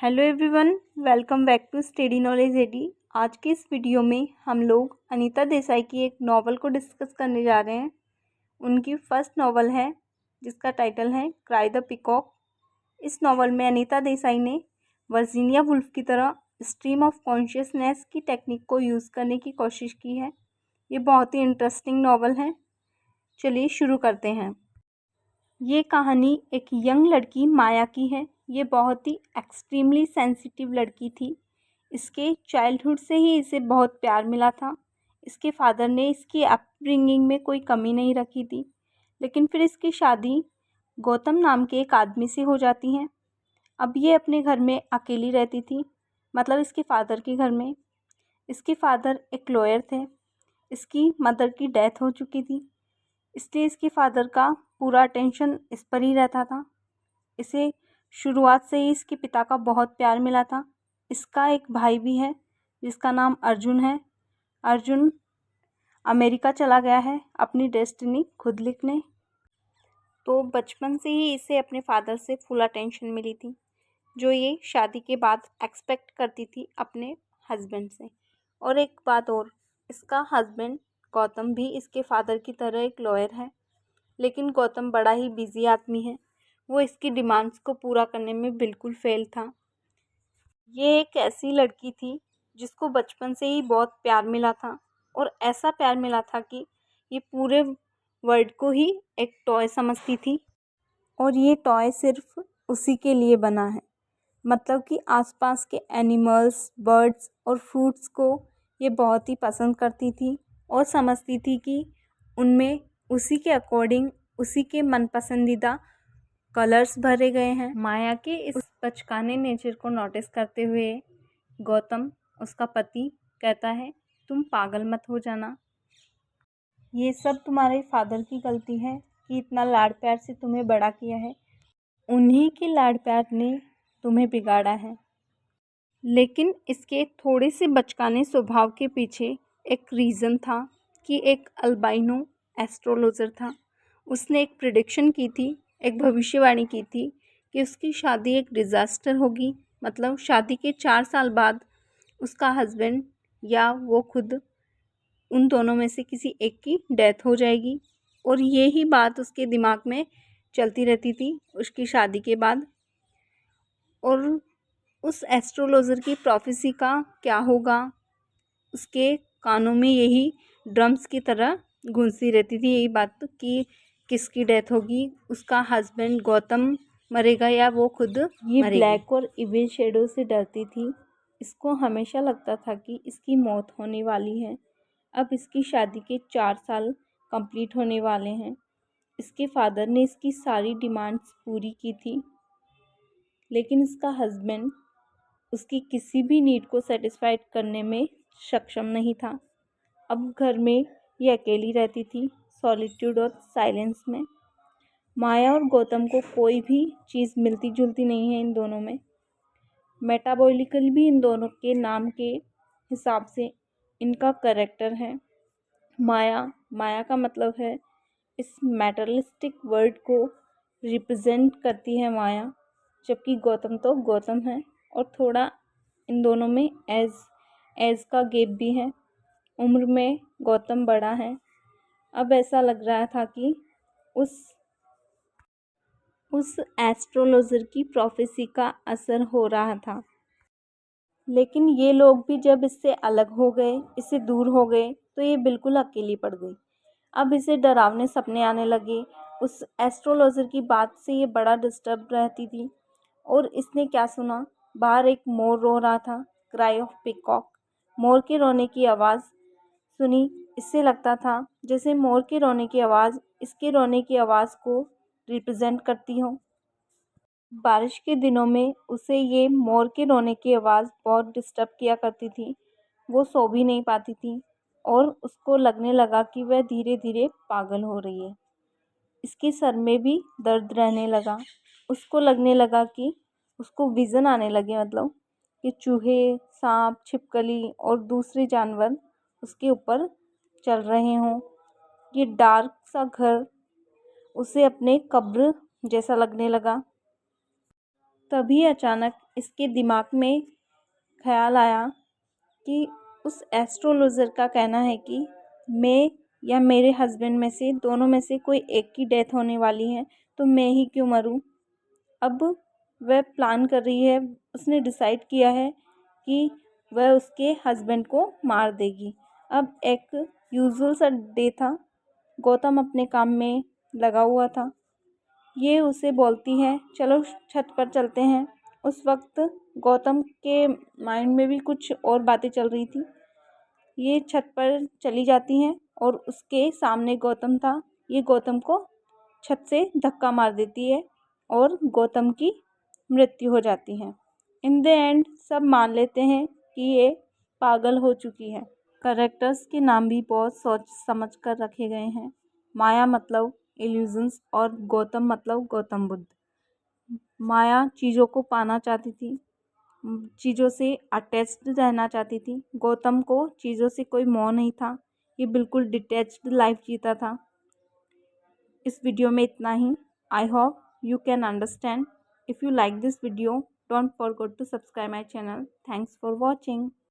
Hello everyone, welcome back to study knowledge AD. आज के इस वीडियो में हम लोग अनीता देसाई की एक नॉवल को डिस्कस करने जा रहे हैं। उनकी फर्स्ट नॉवल है जिसका टाइटल है क्राई द पीकॉक। इस नॉवल में अनीता देसाई ने वर्जीनिया वुल्फ की तरह स्ट्रीम ऑफ कॉन्शियसनेस की टेक्निक को यूज़ करने की कोशिश की है। ये बहुत ही इंटरेस्टिंग नॉवल है। चलिए शुरू करते हैं। ये कहानी एक यंग लड़की माया की है। ये बहुत ही एक्सट्रीमली सेंसिटिव लड़की थी। इसके चाइल्डहुड से ही इसे बहुत प्यार मिला था। इसके फादर ने इसकी अपब्रिंगिंग में कोई कमी नहीं रखी थी। लेकिन फिर इसकी शादी गौतम नाम के एक आदमी से हो जाती है। अब ये अपने घर में अकेली रहती थी, मतलब इसके फादर के घर में। इसके फादर एक लॉयर थे। इसकी मदर की डेथ हो चुकी थी, इसलिए इसके फादर का पूरा अटेंशन इस पर ही रहता था। इसे शुरुआत से ही इसके पिता का बहुत प्यार मिला था। इसका एक भाई भी है जिसका नाम अर्जुन है। अर्जुन अमेरिका चला गया है अपनी डेस्टिनी खुद लिखने। तो बचपन से ही इसे अपने फादर से फुल अटेंशन मिली थी, जो ये शादी के बाद एक्सपेक्ट करती थी अपने हस्बैंड से। और एक बात और, इसका हस्बैंड गौतम भी इसके फादर की तरह एक लॉयर है, लेकिन गौतम बड़ा ही बिजी आदमी है। वो इसकी डिमांड्स को पूरा करने में बिल्कुल फेल था। ये एक ऐसी लड़की थी जिसको बचपन से ही बहुत प्यार मिला था, और ऐसा प्यार मिला था कि ये पूरे वर्ल्ड को ही एक टॉय समझती थी, और ये टॉय सिर्फ उसी के लिए बना है। मतलब कि आसपास के एनिमल्स, बर्ड्स और फ्रूट्स को ये बहुत ही पसंद करती थी और समझती थी कि उनमें उसी के अकॉर्डिंग उसी के मन पसंदीदा कलर्स भरे गए हैं। माया के इस बचकाने नेचर को नोटिस करते हुए गौतम, उसका पति, कहता है तुम पागल मत हो जाना। ये सब तुम्हारे फादर की गलती है कि इतना लाड़ प्यार से तुम्हें बड़ा किया है। उन्हीं के लाड़ प्यार ने तुम्हें बिगाड़ा है। लेकिन इसके थोड़े से बचकाने स्वभाव के पीछे एक रीज़न था कि एक अल्बाइनो एस्ट्रोलॉजर था। उसने एक प्रिडिक्शन की थी, एक भविष्यवाणी की थी कि उसकी शादी एक डिज़ास्टर होगी। मतलब शादी के 4 साल बाद उसका हस्बैंड या वो खुद, उन दोनों में से किसी एक की डेथ हो जाएगी। और ये ही बात उसके दिमाग में चलती रहती थी उसकी शादी के बाद। और उस एस्ट्रोलॉजर की प्रोफेसी का क्या होगा, उसके कानों में यही ड्रम्स की तरह गूंजती रहती थी यही बात कि किसकी डेथ होगी, उसका हस्बैंड गौतम मरेगा या वो खुद ये मरेगी। ब्लैक और इविल शेडो से डरती थी। इसको हमेशा लगता था कि इसकी मौत होने वाली है। अब इसकी शादी के 4 साल कंप्लीट होने वाले हैं। इसके फादर ने इसकी सारी डिमांड्स पूरी की थी, लेकिन इसका हस्बैंड उसकी किसी भी नीड को सेटिस्फाइड करने में सक्षम नहीं था। अब घर में ये अकेली रहती थी, सॉलिट्यूड और साइलेंस में। माया और गौतम को कोई भी चीज़ मिलती जुलती नहीं है इन दोनों में। मेटाबॉलिकल भी इन दोनों के नाम के हिसाब से इनका करेक्टर है। माया का मतलब है, इस मैटरलिस्टिक वर्ल्ड को रिप्रेजेंट करती है माया, जबकि गौतम तो गौतम है। और थोड़ा इन दोनों में एज का गैप भी है। उम्र में गौतम बड़ा है। अब ऐसा लग रहा था कि उस एस्ट्रोलॉजर की प्रोफेसी का असर हो रहा था। लेकिन ये लोग भी जब इससे अलग हो गए, इससे दूर हो गए, तो ये बिल्कुल अकेली पड़ गई। अब इसे डरावने सपने आने लगे। उस एस्ट्रोलॉजर की बात से ये बड़ा डिस्टर्ब रहती थी। और इसने क्या सुना, बाहर एक मोर रो रहा था, क्राई ऑफ पीकॉक। मोर के रोने की आवाज़ सुनी। इससे लगता था जैसे मोर के रोने की आवाज़ इसके रोने की आवाज़ को रिप्रेजेंट करती हो। बारिश के दिनों में उसे ये मोर के रोने की आवाज़ बहुत डिस्टर्ब किया करती थी। वो सो भी नहीं पाती थी और उसको लगने लगा कि वह धीरे धीरे पागल हो रही है। इसके सर में भी दर्द रहने लगा। उसको लगने लगा कि उसको विज़न आने लगे, मतलब कि चूहे, सांप, छिपकली और दूसरे जानवर उसके ऊपर चल रहे हों। ये डार्क सा घर उसे अपने कब्र जैसा लगने लगा। तभी अचानक इसके दिमाग में ख्याल आया कि उस एस्ट्रोलॉजर का कहना है कि मैं या मेरे हस्बैंड में से दोनों में से कोई एक की डेथ होने वाली है, तो मैं ही क्यों मरूं। अब वह प्लान कर रही है, उसने डिसाइड किया है कि वह उसके हस्बैंड को मार देगी। अब एक यूजुअल सा डे था, गौतम अपने काम में लगा हुआ था। ये उसे बोलती है चलो छत पर चलते हैं। उस वक्त गौतम के माइंड में भी कुछ और बातें चल रही थी। ये छत पर चली जाती हैं और उसके सामने गौतम था। ये गौतम को छत से धक्का मार देती है और गौतम की मृत्यु हो जाती है। इन द एंड सब मान लेते हैं कि ये पागल हो चुकी है। करेक्टर्स के नाम भी बहुत सोच समझ कर रखे गए हैं। माया मतलब इल्यूजन्स और गौतम मतलब गौतम बुद्ध। माया चीज़ों को पाना चाहती थी, चीज़ों से अटैच्ड रहना चाहती थी। गौतम को चीज़ों से कोई मोह नहीं था, ये बिल्कुल डिटैच्ड लाइफ जीता था। इस वीडियो में इतना ही। I hope you can understand. If you like this video, don't forget to subscribe my channel. Thanks for watching.